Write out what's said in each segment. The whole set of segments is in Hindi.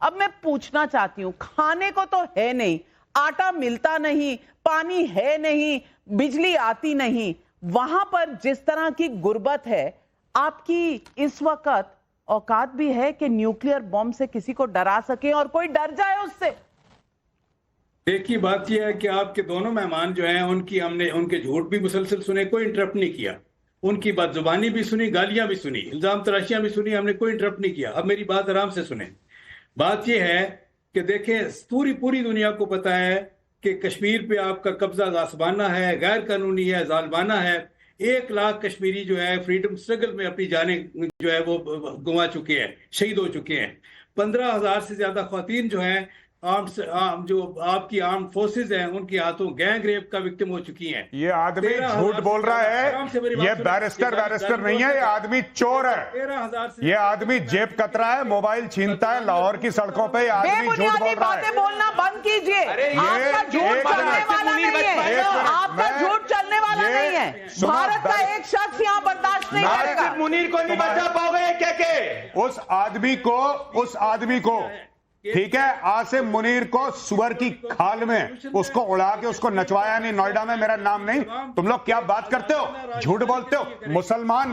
अब मैं पूछना चाहती हूँ, खाने को तो है नहीं, आटा मिलता नहीं, पानी है नहीं, बिजली आती नहीं, वहां पर जिस तरह की गुर्बत है, आपकी इस वक्त औकात भी है कि न्यूक्लियर बॉम्ब से किसी को डरा सके और कोई डर जाए उससे? देखिए, बात यह है कि आपके दोनों मेहमान जो हैं हमने उनके झूठ भी मुसलसल सुने, कोई इंटरप्ट नहीं किया। उनकी बदजुबानी भी सुनी, गालियां भी सुनी, इल्जाम तराशियां भी सुनी, हमने कोई इंटरप्ट नहीं किया। अब मेरी बात आराम से सुने। बात यह है कि देखें, पूरी दुनिया को पता है कि कश्मीर पे आपका कब्जा गासबाना है, गैर कानूनी है, जालमाना है। 1 लाख कश्मीरी जो है फ्रीडम स्ट्रगल में अपनी जाने जो है वो गंवा चुके हैं, शहीद हो चुके हैं। 15,000 से ज्यादा ख्वातीन जो हैं जो आपकी आर्म फोर्सेज हैं, उनके हाथों गैंग रेप का विक्टिम हो चुकी हैं। ये आदमी झूठ बोल रहा है। ये बैरिस्टर नहीं है, ये आदमी चोर है। 13,000 से ये आदमी जेब कतरा है, मोबाइल छीनता है। लाहौर की सड़कों पे ये आदमी झूठ बोल रहा है। बातें बोलना बंद कीजिए। आपका झूठ चलने वाला नहीं है, आपका झूठ चलने वाला नहीं है। भारत का एक शख्स यहाँ बर्दाश्त नहीं करेगा। मुनीर को नहीं बचा पाओगे क्या के? उस आदमी को ठीक है, आसिम मुनीर को सुअर की खाल में उसको उड़ा के उसको नचवाया नहीं। नोएडा में मेरा नाम नहीं। तुम लोग क्या बात करते हो, झूठ बोलते हो। मुसलमान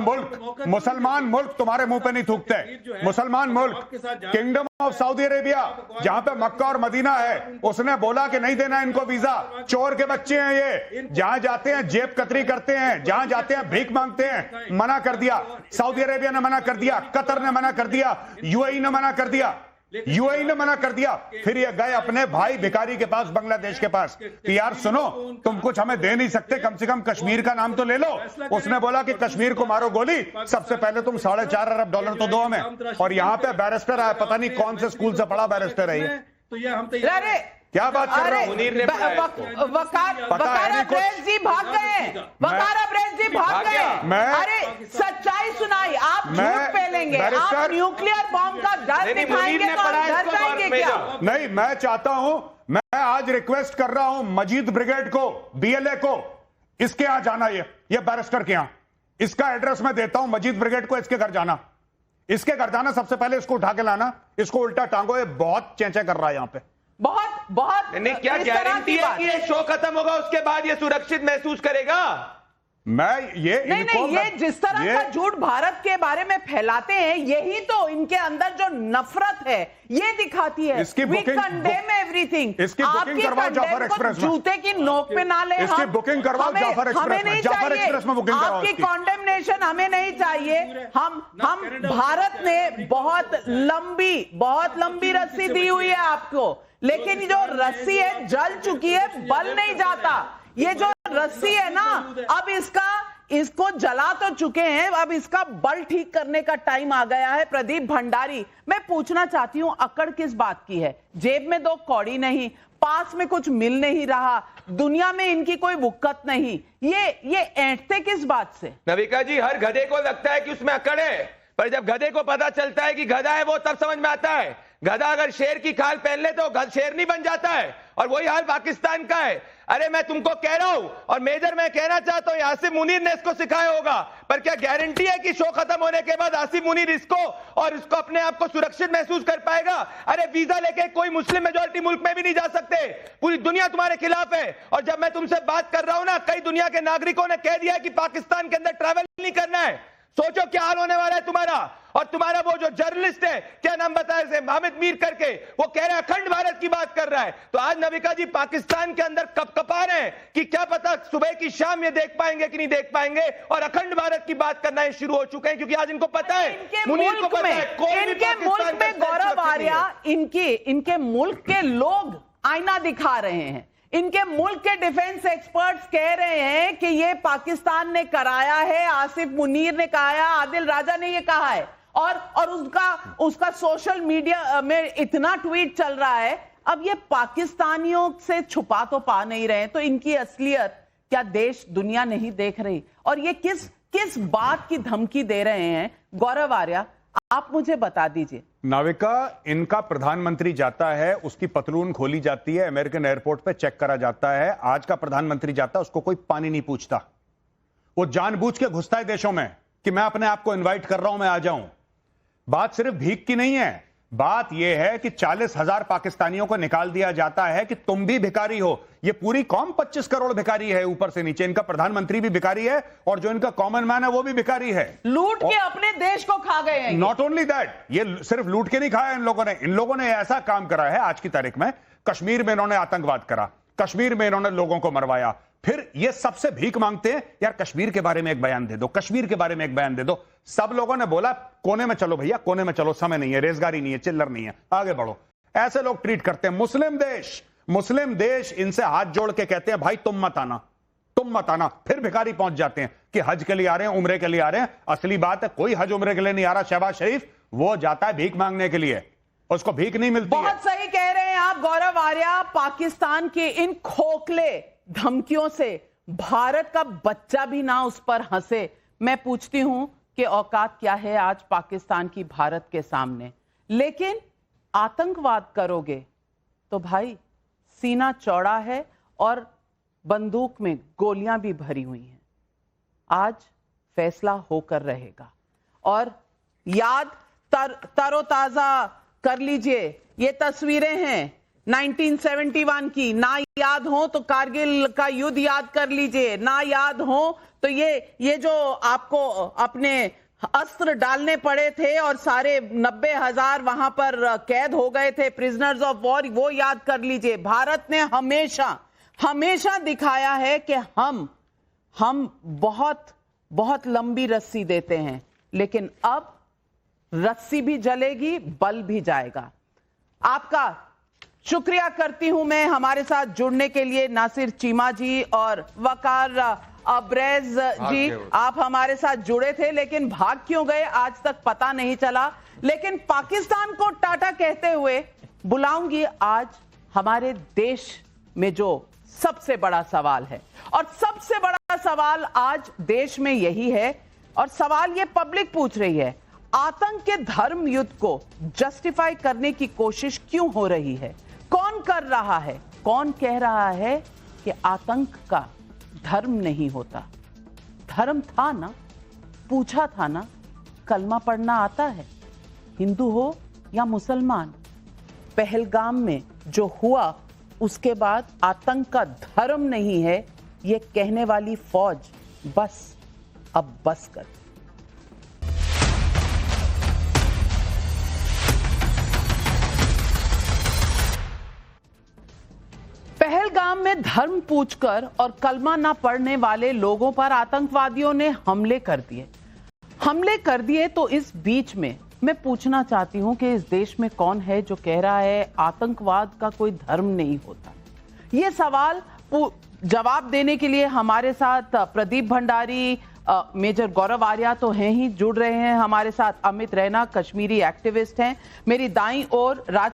मुल्क तुम्हारे मुंह पे नहीं थूकते। मुसलमान मुल्क, किंगडम ऑफ सऊदी अरेबिया जहां पे मक्का और मदीना है, उसने बोला कि नहीं देना इनको वीजा। चोर के बच्चे हैं ये, जहां जाते हैं जेब कतरी करते हैं, जहां जाते हैं भीख मांगते हैं। मना कर दिया, सऊदी अरेबिया ने मना कर दिया, कतर ने मना कर दिया, यूएई ने मना कर दिया, फिर ये गए अपने भाई भिखारी के पास, बांग्लादेश के पास कि यार सुनो, तुम कुछ हमें दे नहीं सकते, कम से कम कश्मीर का नाम तो ले लो। उसने बोला कि कश्मीर को मारो गोली, सबसे पहले तुम $4.5 अरब तो दो हमें। और यहाँ पे बैरिस्टर आया, पता नहीं कौन से स्कूल से पढ़ा बैरिस्टर है ये। तो ये हम क्या बात कर रहे हो? मुनीर ने वकार अब्रेज जी भाग गए। अरे सच्चाई सुनाई, आप झूठ फैलेंगे, आप न्यूक्लियर बॉम्ब का डर दिखाएंगे तो आप डर जाएंगे क्या? नहीं, मैं चाहता हूं, मैं आज रिक्वेस्ट कर रहा हूं मजीद ब्रिगेड को, बीएलए को, इसके यहां जाना। ये बैरिस्टर के यहां, इसका एड्रेस मैं देता हूं। मजीद ब्रिगेड को इसके घर जाना, सबसे पहले इसको उठा के लाना, इसको उल्टा टांगो। ये बहुत चेंचे कर रहा है यहां पे, बहुत नहीं। क्या गारंटी है कि ये शो खत्म होगा उसके बाद ये सुरक्षित महसूस करेगा? नहीं, ये जिस तरह का झूठ भारत के बारे में फैलाते हैं, यही तो इनके अंदर जो नफरत है ये दिखाती है। इसकी कंडेम एवरीथिंग। इसकी बुकिंग करवाओ जाफर एक्सप्रेस में, जूते की नोक पे ना ले। इसकी बुकिंग करवाओ जाफर एक्सप्रेस में, जाफर एक्सप्रेस में बुकिंग करवाओ। आपकी कॉन्डेमनेशन हमें नहीं चाहिए। हम भारत ने बहुत लंबी रस्सी दी हुई है आपको, लेकिन जो रस्सी है जल चुकी है, बल नहीं जाता। ये जो रस्सी है ना, अब इसको जला तो चुके हैं, अब इसका बल ठीक करने का टाइम आ गया है। प्रदीप भंडारी, मैं पूछना चाहती हूं, अकड़ किस बात की है? जेब में 2 कौड़ी नहीं, पास में कुछ मिल नहीं रहा, दुनिया में इनकी कोई वुक्कत नहीं, ये ऐंठते किस बात से? नविका जी, हर गधे को लगता है कि उसमें अकड़ है, पर जब गधे को पता चलता है कि गधा है, वो तब समझ में आता है। गधा अगर शेर की खाल पहन ले तो शेर नहीं बन जाता है, और वही हाल पाकिस्तान का है। अरे मैं तुमको कह रहा हूं, और मेजर मैं कहना चाहता हूं, आसिम मुनीर ने इसको सिखाया होगा, पर क्या गारंटी है कि शो खत्म होने के बाद आसिम मुनीर इसको अपने आप को सुरक्षित महसूस कर पाएगा? अरे वीजा लेके कोई मुस्लिम मेजोरिटी मुल्क में भी नहीं जा सकते, पूरी दुनिया तुम्हारे खिलाफ है। और जब मैं तुमसे बात कर रहा हूं ना, कई दुनिया के नागरिकों ने कह दिया कि पाकिस्तान के अंदर ट्रैवल नहीं करना है। सोचो क्या हाल होने वाला है तुम्हारा। और तुम्हारा वो जो जर्नलिस्ट है, क्या नाम बताया से, हामिद मीर करके, वो कह रहा है अखंड भारत की बात कर रहा है। तो आज नविका जी पाकिस्तान के अंदर कपकपा रहे हैं कि क्या पता सुबह की शाम ये देख पाएंगे कि नहीं देख पाएंगे, और अखंड भारत की बात करना शुरू हो चुके हैं, क्योंकि आज इनको पता है, मुनीर को पता है, इनके मुल्क में गौरव आर्या, इनके मुल्क के लोग आईना दिखा रहे हैं। इनके मुल्क के डिफेंस एक्सपर्ट्स कह रहे हैं कि ये पाकिस्तान ने कराया है, आसिफ मुनीर ने कहा है, आदिल राजा ने ये कहा है, और उसका सोशल मीडिया में इतना ट्वीट चल रहा है। अब ये पाकिस्तानियों से छुपा तो पा नहीं रहे, तो इनकी असलियत क्या देश दुनिया नहीं देख रही? और ये किस बात की धमकी दे रहे हैं? गौरव आर्या, आप मुझे बता दीजिए। नाविका, इनका प्रधानमंत्री जाता है, उसकी पतलून खोली जाती है, अमेरिकन एयरपोर्ट पे चेक करा जाता है। आज का प्रधानमंत्री जाता है, उसको कोई पानी नहीं पूछता। वो जानबूझ के घुसता है देशों में कि मैं अपने आप को इनवाइट कर रहा हूं, मैं आ जाऊं। बात सिर्फ भीख की नहीं है, बात यह है कि 40,000 पाकिस्तानियों को निकाल दिया जाता है कि तुम भी भिखारी हो। ये पूरी कौम 25 करोड़ भिखारी है, ऊपर से नीचे। इनका प्रधानमंत्री भी भिखारी है और जो इनका कॉमन मैन है वो भी भिखारी है। लूट के अपने देश को खा गए हैं। नॉट ओनली दैट, ये सिर्फ लूट के नहीं खाया इन लोगों ने ऐसा काम करा है आज की तारीख में। कश्मीर में इन्होंने आतंकवाद करा, कश्मीर में इन्होंने लोगों को मरवाया, फिर ये सबसे भीख मांगते हैं, यार कश्मीर के बारे में एक बयान दे दो, कश्मीर के बारे में एक बयान दे दो। सब लोगों ने बोला कोने में चलो भैया, कोने में चलो, समय नहीं है, रेजगारी नहीं है, चिल्लर नहीं है, आगे बढ़ो। ऐसे लोग ट्रीट करते हैं। मुस्लिम देश इनसे हाथ जोड़ के कहते हैं भाई तुम मत आना, तुम मत आना। फिर भिखारी पहुंच जाते हैं कि हज के लिए आ रहे हैं, उम्रे के लिए आ रहे हैं। असली बात है कोई हज उम्रे के लिए नहीं आ रहा। शहबाज शरीफ वो जाता है भीख मांगने के लिए, उसको भीख नहीं मिलती। बहुत सही कह रहे हैं आप गौरव आर्या। पाकिस्तान के इन खोखले धमकियों से भारत का बच्चा भी ना उस पर हंसे। मैं पूछती हूं कि औकात क्या है आज पाकिस्तान की भारत के सामने। लेकिन आतंकवाद करोगे तो भाई सीना चौड़ा है और बंदूक में गोलियां भी भरी हुई हैं। आज फैसला होकर रहेगा और याद तरोताजा कर लीजिए। ये तस्वीरें हैं 1971 की। ना याद हो तो कारगिल का युद्ध याद कर लीजिए, ना याद हो तो ये जो आपको अपने अस्त्र डालने पड़े थे और सारे 90,000 वहां पर कैद हो गए थे, प्रिजनर्स ऑफ वॉर, वो याद कर लीजिए। भारत ने हमेशा दिखाया है कि हम बहुत लंबी रस्सी देते हैं, लेकिन अब रस्सी भी जलेगी, बल भी जाएगा। आपका शुक्रिया करती हूं मैं हमारे साथ जुड़ने के लिए नासिर चीमा जी और वकार अब्रेज जी। आप हमारे साथ जुड़े थे लेकिन भाग क्यों गए आज तक पता नहीं चला। लेकिन पाकिस्तान को टाटा कहते हुए बुलाऊंगी आज हमारे देश में जो सबसे बड़ा सवाल है, और सबसे बड़ा सवाल आज देश में यही है, और सवाल ये पब्लिक पूछ रही है, आतंक के धर्म युद्ध को जस्टिफाई करने की कोशिश क्यों हो रही है? कौन कर रहा है? कौन कह रहा है कि आतंक का धर्म नहीं होता? धर्म था ना, पूछा था ना, कलमा पढ़ना आता है, हिंदू हो या मुसलमान। पहलगाम में जो हुआ उसके बाद आतंक का धर्म नहीं है ये कहने वाली फौज अब बस कर। पहलगाम में धर्म पूछकर और कलमा ना पढ़ने वाले लोगों पर आतंकवादियों ने हमले कर दिए। तो इस बीच में मैं पूछना चाहती हूं कि इस देश में कौन है जो कह रहा है आतंकवाद का कोई धर्म नहीं होता? ये सवाल जवाब देने के लिए हमारे साथ प्रदीप भंडारी, मेजर गौरव आर्या तो हैं ही, जुड़ रहे हैं हमारे साथ। अमित रैना कश्मीरी एक्टिविस्ट हैं। मेरी दाईं ओर